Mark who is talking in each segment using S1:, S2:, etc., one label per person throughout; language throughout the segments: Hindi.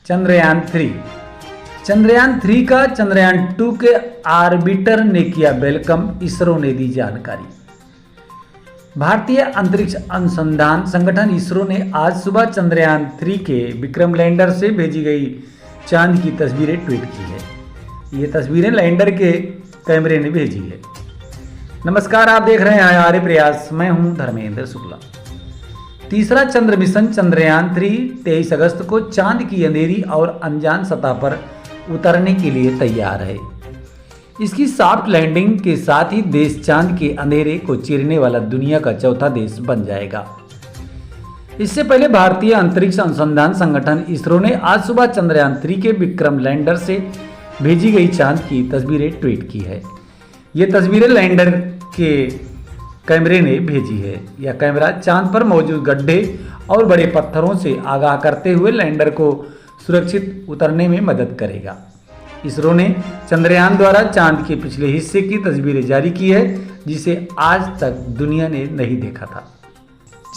S1: चंद्रयान-3। चंद्रयान-3 का चंद्रयान-2 के ऑर्बिटर ने किया वेलकम, इसरो ने दी जानकारी। भारतीय अंतरिक्ष अनुसंधान संगठन इसरो ने आज सुबह चंद्रयान-3 के विक्रम लैंडर से भेजी गई चांद की तस्वीरें ट्वीट की है। ये तस्वीरें लैंडर के कैमरे ने भेजी है। नमस्कार, आप देख रहे हैं आर्य प्रयास, मैं हूं धर्मेंद्र शुक्ला। तीसरा चंद्र मिशन चंद्रयान-3 23 अगस्त को चांद की अंधेरी और अनजान सतह पर उतरने के लिए तैयार है। इसकी सॉफ्ट लैंडिंग के साथ ही देश चांद के अंधेरे को चीरने वाला दुनिया का चौथा देश बन जाएगा। इससे पहले भारतीय अंतरिक्ष अनुसंधान संगठन इसरो ने आज सुबह चंद्रयान-3 के विक्रम लैंडर से भेजी गई चांद की तस्वीरें ट्वीट की है। ये तस्वीरें लैंडर के कैमरे ने भेजी है। यह कैमरा चांद पर मौजूद गड्ढे और बड़े पत्थरों से आगाह करते हुए लैंडर को सुरक्षित उतरने में मदद करेगा। इसरो ने चंद्रयान द्वारा चांद के पिछले हिस्से की तस्वीरें जारी की है, जिसे आज तक दुनिया ने नहीं देखा था।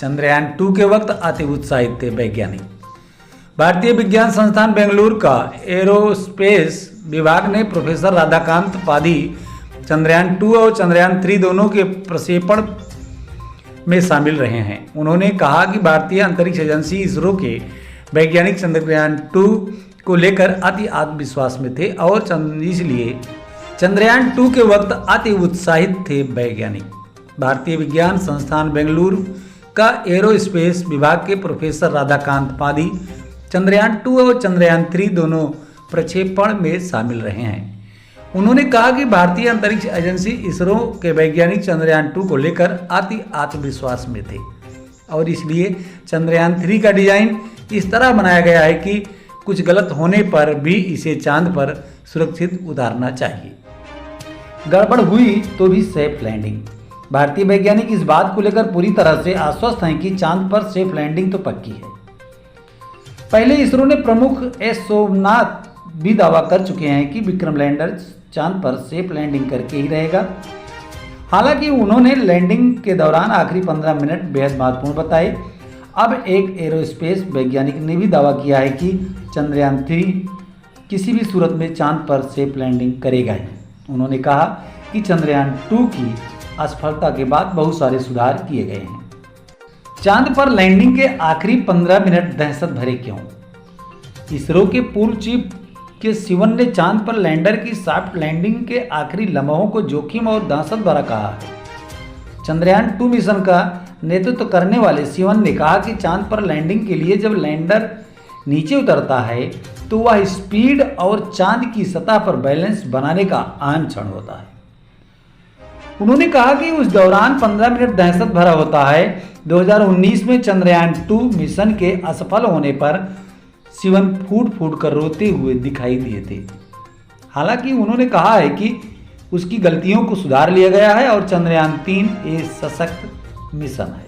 S1: चंद्रयान-2 के वक्त अति उत्साहित थे वैज्ञानिक। भारतीय विज्ञान संस्थान बेंगलुरु का एरोस्पेस विभाग ने प्रोफेसर राधाकांत पाधी चंद्रयान-2 और चंद्रयान-3 दोनों के प्रक्षेपण में शामिल रहे हैं। उन्होंने कहा कि भारतीय अंतरिक्ष एजेंसी इसरो के वैज्ञानिक चंद्रयान-2 को लेकर अति आत्मविश्वास में थे और इसलिए चंद्रयान-2 के वक्त अति उत्साहित थे वैज्ञानिक। भारतीय विज्ञान संस्थान बेंगलुरु का एरोस्पेस विभाग के प्रोफेसर राधाकांत पाधी चंद्रयान-2 और चंद्रयान-3 दोनों प्रक्षेपण में शामिल रहे हैं। उन्होंने कहा कि भारतीय अंतरिक्ष एजेंसी इसरो के वैज्ञानिक चंद्रयान-2 को लेकर अति आत्मविश्वास में थे और इसलिए चंद्रयान-3 का डिजाइन इस तरह बनाया गया है कि कुछ गलत होने पर भी इसे चांद पर सुरक्षित उतारना चाहिए। गड़बड़ हुई तो भी सेफ लैंडिंग। भारतीय वैज्ञानिक इस बात को लेकर पूरी तरह से आश्वस्त हैं कि चांद पर सेफ लैंडिंग तो पक्की है। पहले इसरो ने प्रमुख एस सोमनाथ भी दावा कर चुके हैं कि विक्रम लैंडर चांद पर सेफ लैंडिंग करके ही रहेगा। हालांकि उन्होंने लैंडिंग के दौरान आखिरी 15 मिनट बेहद महत्वपूर्ण बताए। अब एक एरोस्पेस वैज्ञानिक ने भी दावा किया है कि चंद्रयान-3 किसी भी सूरत में चांद पर सेफ लैंडिंग करेगा ही। उन्होंने कहा कि चंद्रयान-2 की असफलता के बाद बहुत सारे सुधार किए गए हैं। चांद पर लैंडिंग के आखिरी 15 मिनट दहशत भरे क्यों? इसरो के पूर्व चीफ के सिवन ने चांद पर लैंडर की सॉफ्ट लैंडिंग के आखिरी लम्हों को जोखिम और दहशत भरा कहा है। चंद्रयान-2 मिशन का नेतृत्व करने वाले सिवन ने कहा कि चांद पर लैंडिंग के लिए जब लैंडर नीचे उतरता है तो वह स्पीड और चांद की सतह पर बैलेंस बनाने का अहम क्षण होता है। उन्होंने कहा कि उस दौरान 15 मिनट दहशत भरा होता है। 2019 में चंद्रयान-2 मिशन के असफल होने पर सिवन फूट फूट कर रोते हुए दिखाई दिए थे। हालांकि उन्होंने कहा है कि उसकी गलतियों को सुधार लिया गया है और चंद्रयान-3 एक सशक्त मिशन है।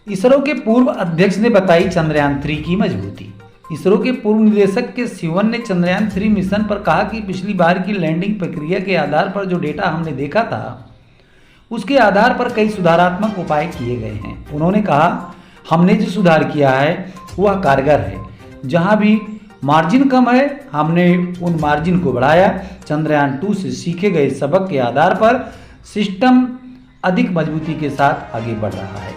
S1: इसरो के पूर्व अध्यक्ष ने बताई चंद्रयान-3 की मजबूती। इसरो के पूर्व निदेशक के सिवन ने चंद्रयान-3 मिशन पर कहा कि पिछली बार की लैंडिंग प्रक्रिया के आधार पर जो डेटा हमने देखा था उसके आधार पर कई सुधारात्मक उपाय किए गए हैं। उन्होंने कहा, हमने जो सुधार किया है वह कारगर है। जहां भी मार्जिन कम है हमने उन मार्जिन को बढ़ाया। चंद्रयान-2 से सीखे गए सबक के आधार पर सिस्टम अधिक मजबूती के साथ आगे बढ़ रहा है।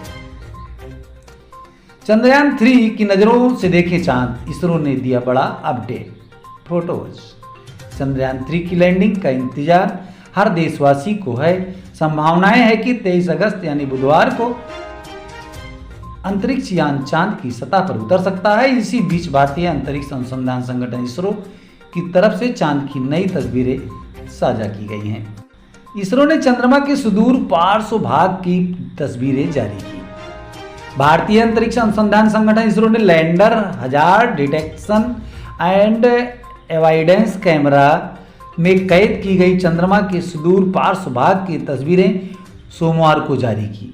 S1: चंद्रयान-3 की नज़रों से देखे चांद, इसरो ने दिया बड़ा अपडेट। फोटोज। चंद्रयान-3 की लैंडिंग का इंतजार हर देशवासी को है। संभावनाएं है कि 23 अगस्त यानी बुधवार को अंतरिक्ष यान चांद की सतह पर उतर सकता है। इसी बीच भारतीय अंतरिक्ष अनुसंधान संगठन इसरो की तरफ से चांद की नई तस्वीरें साझा की गई हैं। इसरो ने चंद्रमा के सुदूर पार्श्व भाग की तस्वीरें जारी की। भारतीय अंतरिक्ष अनुसंधान संगठन इसरो ने lander hazard detection and avoidance camera में कैद की गई चंद्रमा के सुदूर पार्श्व भाग की तस्वीरें सोमवार को जारी की।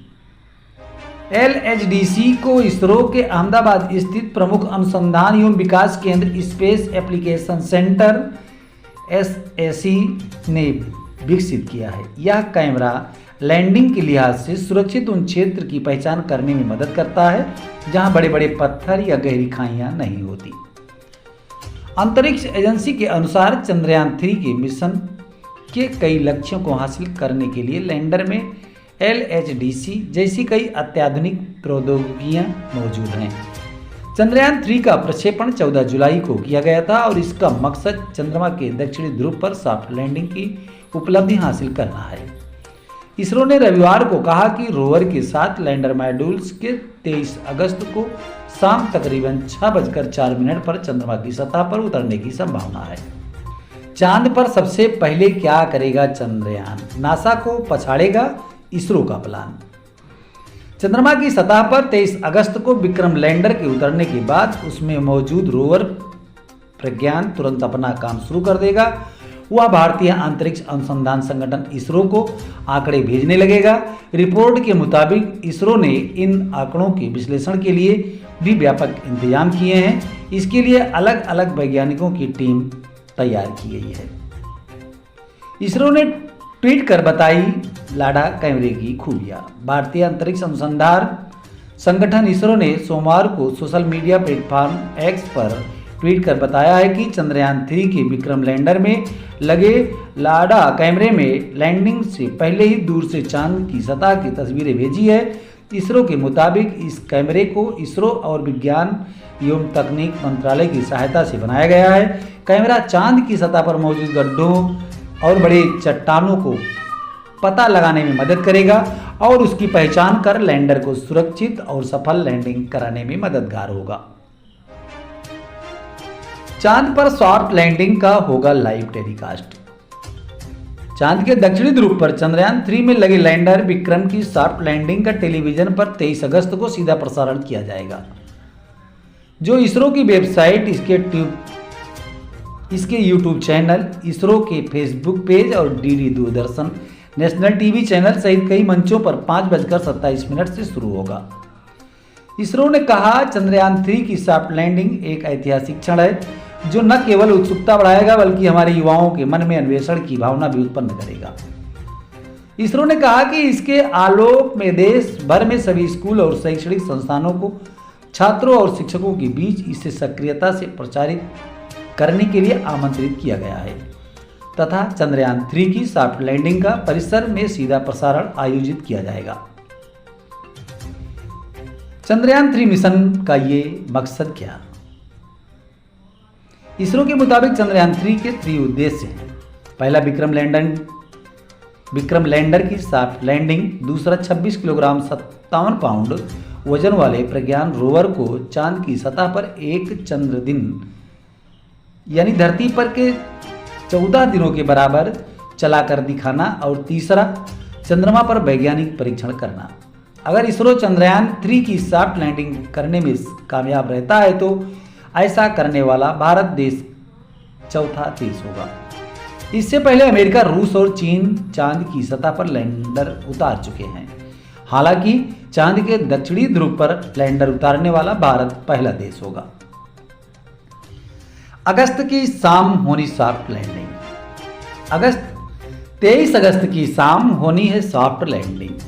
S1: LHDC को इसरो के अहमदाबाद स्थित प्रमुख अनुसंधान एवं विकास केंद्र स्पेस एप्लीकेशन सेंटर SAC ने विकसित किया है। यह कैमरा लैंडिंग के लिहाज से सुरक्षित उन क्षेत्र की पहचान करने में मदद करता है जहां बड़े बड़े पत्थर या गहरी खाइयां नहीं होती। अंतरिक्ष एजेंसी के अनुसार चंद्रयान 3 के मिशन के कई लक्ष्यों को हासिल करने के लिए लैंडर में LHDC जैसी कई अत्याधुनिक प्रौद्योगिकियां मौजूद हैं। चंद्रयान 3 का प्रक्षेपण 14 जुलाई को किया गया था और इसका मकसद चंद्रमा के दक्षिणी ध्रुव पर सॉफ्ट लैंडिंग की उपलब्धि हासिल करना है। इसरो ने रविवार को कहा कि रोवर के साथ लैंडर मॉड्यूल्स के 23 अगस्त को शाम तकरीबन 6:04 पर चंद्रमा की सतह पर उतरने की संभावना है। चांद पर सबसे पहले क्या करेगा चंद्रयान? नासा को पछाड़ेगा इसरो का प्लान। चंद्रमा की सतह पर 23 अगस्त को विक्रम लैंडर के उतरने के बाद उसमें मौजूद रोवर प्रज्ञान तुरंत अपना काम शुरू कर देगा। वह भारतीय अंतरिक्ष अनुसंधान संगठन इसरो को आंकड़े भेजने लगेगा। रिपोर्ट के मुताबिक इसरो ने इन आंकड़ों के विश्लेषण के लिए भी व्यापक इंतजाम किए हैं। इसके लिए अलग अलग वैज्ञानिकों की टीम तैयार की गई है। इसरो ने ट्वीट कर बताई लाडा कैमरे की खूबियां। भारतीय अंतरिक्ष अनुसंधान संगठन इसरो ने सोमवार को सोशल मीडिया प्लेटफॉर्म X पर ट्वीट कर बताया है कि चंद्रयान 3 के विक्रम लैंडर में लगे लाडा कैमरे में लैंडिंग से पहले ही दूर से चांद की सतह की तस्वीरें भेजी है। इसरो के मुताबिक इस कैमरे को इसरो और विज्ञान एवं तकनीक मंत्रालय की सहायता से बनाया गया है। कैमरा चांद की सतह पर मौजूद गड्ढों और बड़े चट्टानों को पता लगाने में मदद करेगा और उसकी पहचान कर लैंडर को सुरक्षित और सफल लैंडिंग कराने में मददगार होगा। चांद पर सॉफ्ट लैंडिंग का होगा लाइव टेलीकास्ट। चांद के दक्षिणी ध्रुव पर चंद्रयान 3 में लगे लैंडर विक्रम की सॉफ्ट लैंडिंग का टेलीविजन पर 23 अगस्त को सीधा प्रसारण किया जाएगा, जो इसरो की वेबसाइट, इसके यूट्यूब चैनल, इसरो के फेसबुक पेज और DD Doordarshan national TV channel सहित कई मंचों पर 5:27 से शुरू होगा। इसरो ने कहा, चंद्रयान 3 की सॉफ्ट लैंडिंग एक ऐतिहासिक क्षण है जो न केवल उत्सुकता बढ़ाएगा बल्कि हमारे युवाओं के मन में अन्वेषण की भावना भी उत्पन्न करेगा। इसरो ने कहा कि इसके आलोक में देश भर में सभी स्कूल और शैक्षणिक संस्थानों को छात्रों और शिक्षकों के बीच इसे सक्रियता से प्रचारित करने के लिए आमंत्रित किया गया है तथा चंद्रयान 3 की सॉफ्ट लैंडिंग का परिसर में सीधा प्रसारण आयोजित किया जाएगा। चंद्रयान 3 मिशन का ये मकसद क्या? इसरो के मुताबिक चंद्रयान 3 के 3 उद्देश्य हैं। पहला, विक्रम लैंडर की सॉफ्ट लैंडिंग। दूसरा, 26 किलोग्राम 57 पाउंड वजन वाले प्रज्ञान रोवर को चांद की सतह पर एक चंद्र दिन यानी धरती पर के 14 दिनों के बराबर चलाकर दिखाना और तीसरा, चंद्रमा पर वैज्ञानिक परीक्षण करना। अगर इसरो चंद्रयान 3 की सॉफ्ट लैंडिंग करने में कामयाब रहता है तो ऐसा करने वाला भारत देश चौथा देश होगा। इससे पहले अमेरिका, रूस और चीन चांद की सतह पर लैंडर उतार चुके हैं। हालांकि चांद के दक्षिणी ध्रुव पर लैंडर उतारने वाला भारत पहला देश होगा। अगस्त की शाम होनी सॉफ्ट लैंडिंग। 23 अगस्त की शाम होनी है सॉफ्ट लैंडिंग।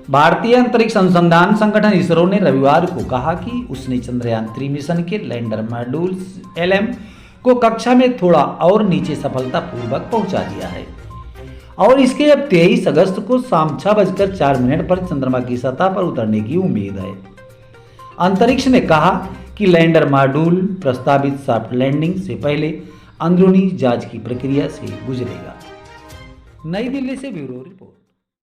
S1: भारतीय अंतरिक्ष अनुसंधान संगठन इसरो ने रविवार को कहा कि उसने चंद्रयान 3 मिशन के लैंडर मॉड्यूल LM को कक्षा में थोड़ा और नीचे सफलतापूर्वक पहुंचा दिया है और इसके अब 23 अगस्त को शाम 6:04 पर चंद्रमा की सतह पर उतरने की उम्मीद है। अंतरिक्ष ने कहा कि लैंडर मॉड्यूल प्रस्तावित सॉफ्ट लैंडिंग से पहले अंदरूनी जांच की प्रक्रिया से गुजरेगा। नई दिल्ली से ब्यूरो रिपोर्ट।